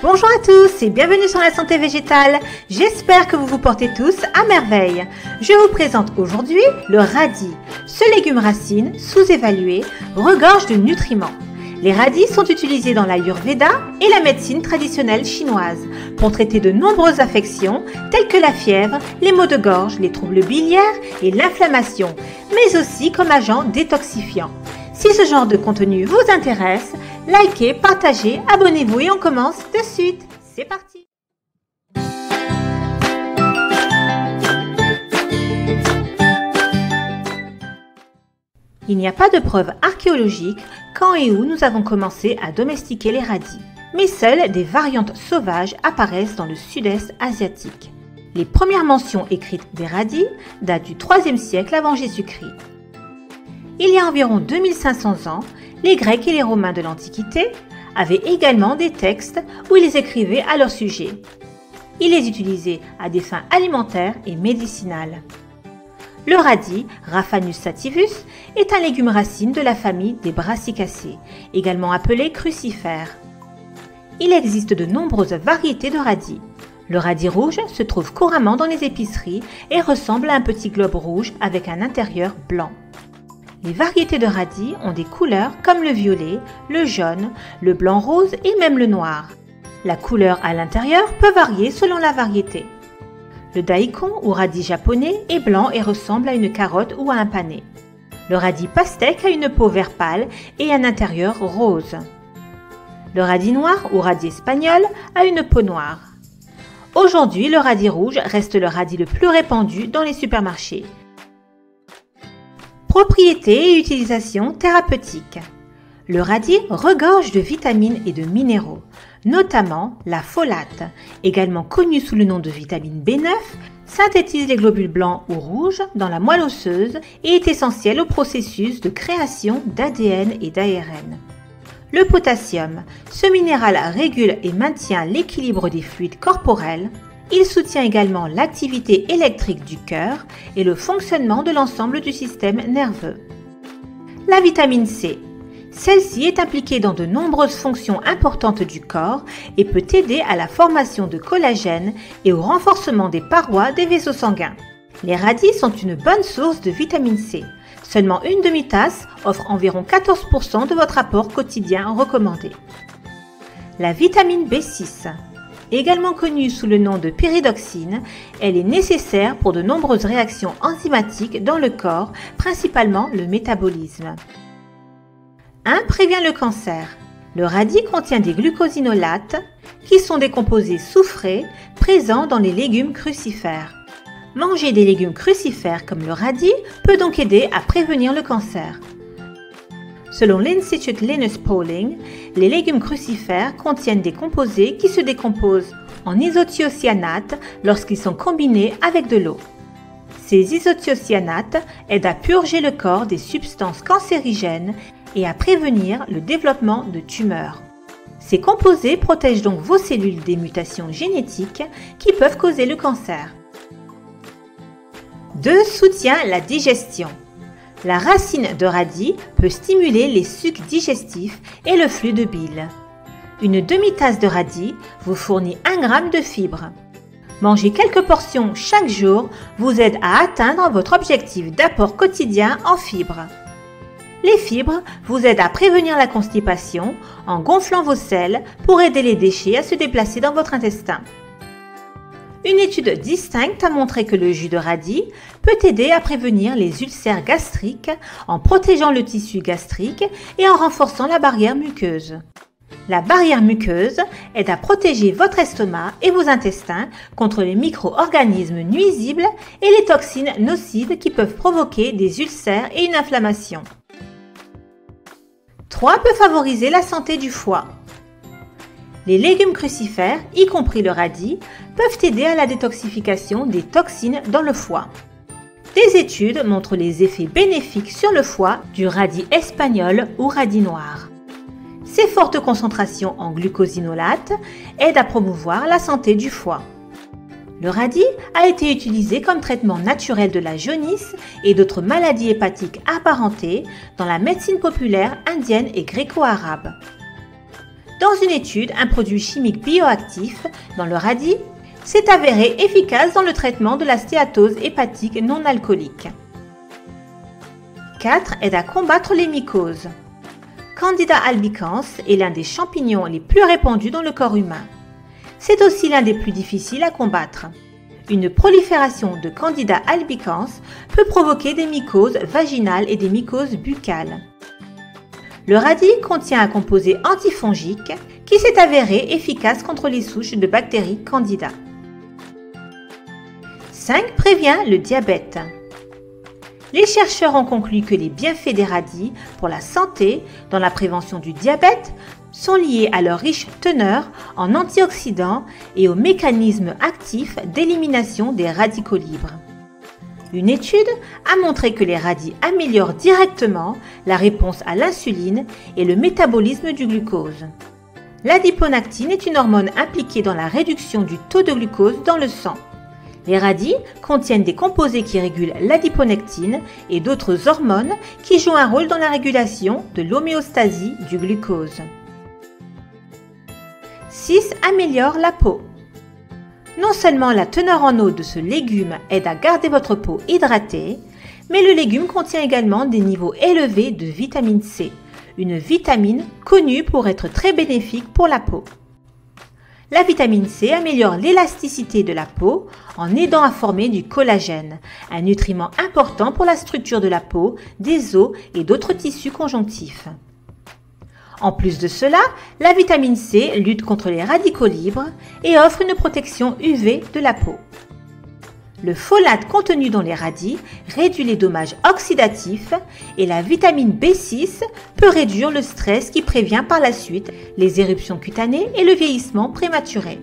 Bonjour à tous et bienvenue sur la santé végétale. J'espère que vous vous portez tous à merveille. Je vous présente aujourd'hui le radis. Ce légume racine, sous-évalué, regorge de nutriments. Les radis sont utilisés dans l'Ayurveda et la médecine traditionnelle chinoise pour traiter de nombreuses affections telles que la fièvre, les maux de gorge, les troubles biliaires et l'inflammation, mais aussi comme agent détoxifiant. Si ce genre de contenu vous intéresse, likez, partagez, abonnez-vous et on commence de suite. C'est parti! Il n'y a pas de preuves archéologiques quand et où nous avons commencé à domestiquer les radis, mais seules des variantes sauvages apparaissent dans le sud-est asiatique. Les premières mentions écrites des radis datent du IIIe siècle avant Jésus-Christ. Il y a environ 2500 ans, les Grecs et les Romains de l'Antiquité avaient également des textes où ils écrivaient à leur sujet. Ils les utilisaient à des fins alimentaires et médicinales. Le radis, Raphanus sativus, est un légume racine de la famille des brassicacées, également appelé crucifère. Il existe de nombreuses variétés de radis. Le radis rouge se trouve couramment dans les épiceries et ressemble à un petit globe rouge avec un intérieur blanc. Les variétés de radis ont des couleurs comme le violet, le jaune, le blanc rose et même le noir. La couleur à l'intérieur peut varier selon la variété. Le daikon ou radis japonais est blanc et ressemble à une carotte ou à un panais. Le radis pastèque a une peau vert pâle et un intérieur rose. Le radis noir ou radis espagnol a une peau noire. Aujourd'hui, le radis rouge reste le radis le plus répandu dans les supermarchés. Propriétés et utilisation thérapeutique. Le radis regorge de vitamines et de minéraux, notamment la folate, également connue sous le nom de vitamine B9, synthétise les globules blancs ou rouges dans la moelle osseuse et est essentielle au processus de création d'ADN et d'ARN. Le potassium, ce minéral régule et maintient l'équilibre des fluides corporels. Il soutient également l'activité électrique du cœur et le fonctionnement de l'ensemble du système nerveux. La vitamine C. Celle-ci est impliquée dans de nombreuses fonctions importantes du corps et peut aider à la formation de collagène et au renforcement des parois des vaisseaux sanguins. Les radis sont une bonne source de vitamine C. Seulement une demi-tasse offre environ 14% de votre apport quotidien recommandé. La vitamine B6. Également connue sous le nom de pyridoxine, elle est nécessaire pour de nombreuses réactions enzymatiques dans le corps, principalement le métabolisme. 1. Prévient le cancer. Le radis contient des glucosinolates, qui sont des composés soufrés présents dans les légumes crucifères. Manger des légumes crucifères comme le radis peut donc aider à prévenir le cancer. Selon l'Institut Linus Pauling, les légumes crucifères contiennent des composés qui se décomposent en isothiocyanates lorsqu'ils sont combinés avec de l'eau. Ces isothiocyanates aident à purger le corps des substances cancérigènes et à prévenir le développement de tumeurs. Ces composés protègent donc vos cellules des mutations génétiques qui peuvent causer le cancer. 2. Soutient la digestion. La racine de radis peut stimuler les sucs digestifs et le flux de bile. Une demi-tasse de radis vous fournit 1 g de fibres. Manger quelques portions chaque jour vous aide à atteindre votre objectif d'apport quotidien en fibres. Les fibres vous aident à prévenir la constipation en gonflant vos selles pour aider les déchets à se déplacer dans votre intestin. Une étude distincte a montré que le jus de radis peut aider à prévenir les ulcères gastriques en protégeant le tissu gastrique et en renforçant la barrière muqueuse. La barrière muqueuse aide à protéger votre estomac et vos intestins contre les micro-organismes nuisibles et les toxines nocives qui peuvent provoquer des ulcères et une inflammation. 3. Peut favoriser la santé du foie. Les légumes crucifères, y compris le radis, peuvent aider à la détoxification des toxines dans le foie. Des études montrent les effets bénéfiques sur le foie du radis espagnol ou radis noir. Ces fortes concentrations en glucosinolates aident à promouvoir la santé du foie. Le radis a été utilisé comme traitement naturel de la jaunisse et d'autres maladies hépatiques apparentées dans la médecine populaire indienne et gréco-arabe. Dans une étude, un produit chimique bioactif dans le radis s'est avéré efficace dans le traitement de la stéatose hépatique non alcoolique. 4. Aide à combattre les mycoses. Candida albicans est l'un des champignons les plus répandus dans le corps humain. C'est aussi l'un des plus difficiles à combattre. Une prolifération de Candida albicans peut provoquer des mycoses vaginales et des mycoses buccales. Le radis contient un composé antifongique qui s'est avéré efficace contre les souches de bactéries Candida. 5. Prévient le diabète. Les chercheurs ont conclu que les bienfaits des radis pour la santé dans la prévention du diabète sont liés à leur riche teneur en antioxydants et au mécanisme actif d'élimination des radicaux libres. Une étude a montré que les radis améliorent directement la réponse à l'insuline et le métabolisme du glucose. L'adiponectine est une hormone impliquée dans la réduction du taux de glucose dans le sang. Les radis contiennent des composés qui régulent l'adiponectine et d'autres hormones qui jouent un rôle dans la régulation de l'homéostasie du glucose. 6. Améliore la peau. Non seulement la teneur en eau de ce légume aide à garder votre peau hydratée, mais le légume contient également des niveaux élevés de vitamine C, une vitamine connue pour être très bénéfique pour la peau. La vitamine C améliore l'élasticité de la peau en aidant à former du collagène, un nutriment important pour la structure de la peau, des os et d'autres tissus conjonctifs. En plus de cela, la vitamine C lutte contre les radicaux libres et offre une protection UV de la peau. Le folate contenu dans les radis réduit les dommages oxydatifs et la vitamine B6 peut réduire le stress qui prévient par la suite les éruptions cutanées et le vieillissement prématuré.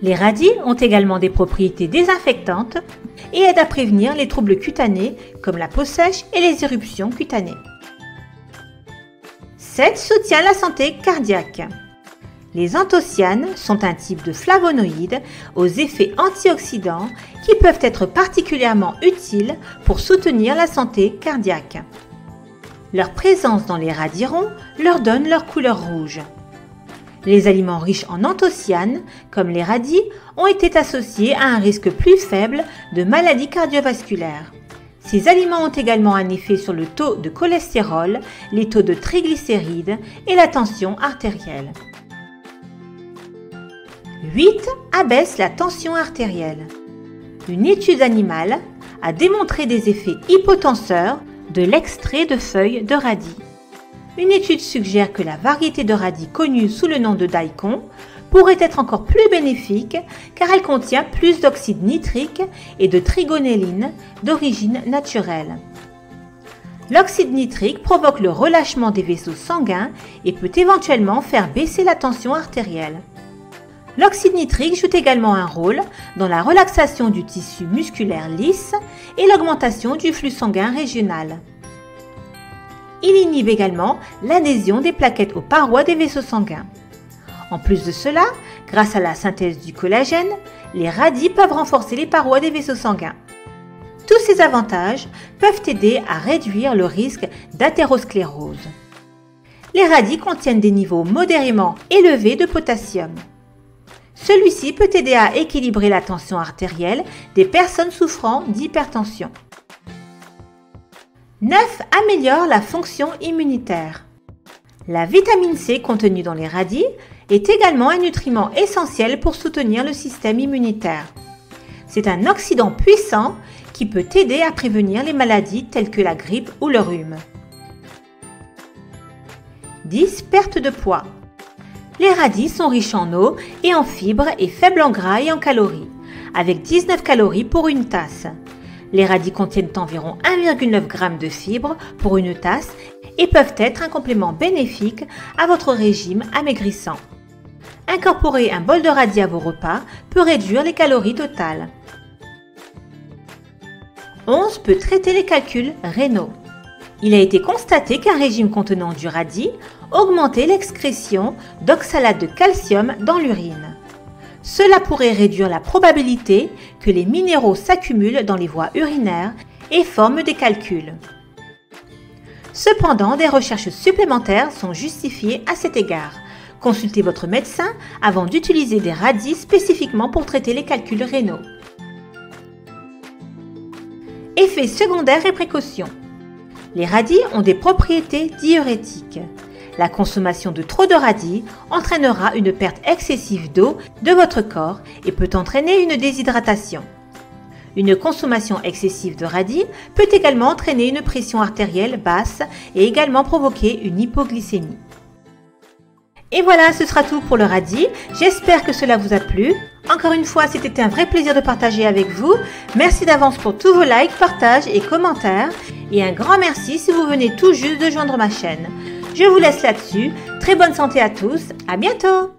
Les radis ont également des propriétés désinfectantes et aident à prévenir les troubles cutanés comme la peau sèche et les éruptions cutanées. 7. Soutient la santé cardiaque. Les anthocyanes sont un type de flavonoïdes aux effets antioxydants qui peuvent être particulièrement utiles pour soutenir la santé cardiaque. Leur présence dans les radis ronds leur donne leur couleur rouge. Les aliments riches en anthocyanes, comme les radis, ont été associés à un risque plus faible de maladies cardiovasculaires. Ces aliments ont également un effet sur le taux de cholestérol, les taux de triglycérides et la tension artérielle. 8. Abaisse la tension artérielle. Une étude animale a démontré des effets hypotenseurs de l'extrait de feuilles de radis. Une étude suggère que la variété de radis connue sous le nom de daikon pourrait être encore plus bénéfique car elle contient plus d'oxyde nitrique et de trigonelline d'origine naturelle. L'oxyde nitrique provoque le relâchement des vaisseaux sanguins et peut éventuellement faire baisser la tension artérielle. L'oxyde nitrique joue également un rôle dans la relaxation du tissu musculaire lisse et l'augmentation du flux sanguin régional. Il inhibe également l'adhésion des plaquettes aux parois des vaisseaux sanguins. En plus de cela, grâce à la synthèse du collagène, les radis peuvent renforcer les parois des vaisseaux sanguins. Tous ces avantages peuvent aider à réduire le risque d'athérosclérose. Les radis contiennent des niveaux modérément élevés de potassium. Celui-ci peut aider à équilibrer la tension artérielle des personnes souffrant d'hypertension. 9. Améliore la fonction immunitaire. La vitamine C contenue dans les radis est également un nutriment essentiel pour soutenir le système immunitaire. C'est un oxydant puissant qui peut aider à prévenir les maladies telles que la grippe ou le rhume. 10. Perte de poids. Les radis sont riches en eau et en fibres et faibles en gras et en calories, avec 19 calories pour une tasse. Les radis contiennent environ 1,9 g de fibres pour une tasse et peuvent être un complément bénéfique à votre régime amaigrissant. Incorporer un bol de radis à vos repas peut réduire les calories totales. 11. Peut traiter les calculs rénaux. Il a été constaté qu'un régime contenant du radis augmentait l'excrétion d'oxalate de calcium dans l'urine. Cela pourrait réduire la probabilité que les minéraux s'accumulent dans les voies urinaires et forment des calculs. Cependant, des recherches supplémentaires sont justifiées à cet égard, Consultez votre médecin avant d'utiliser des radis spécifiquement pour traiter les calculs rénaux. Effets secondaires et précautions. Les radis ont des propriétés diurétiques. La consommation de trop de radis entraînera une perte excessive d'eau de votre corps et peut entraîner une déshydratation. Une consommation excessive de radis peut également entraîner une pression artérielle basse et également provoquer une hypoglycémie. Et voilà, ce sera tout pour le radis. J'espère que cela vous a plu. Encore une fois, c'était un vrai plaisir de partager avec vous. Merci d'avance pour tous vos likes, partages et commentaires. Et un grand merci si vous venez tout juste de joindre ma chaîne. Je vous laisse là-dessus. Très bonne santé à tous. À bientôt!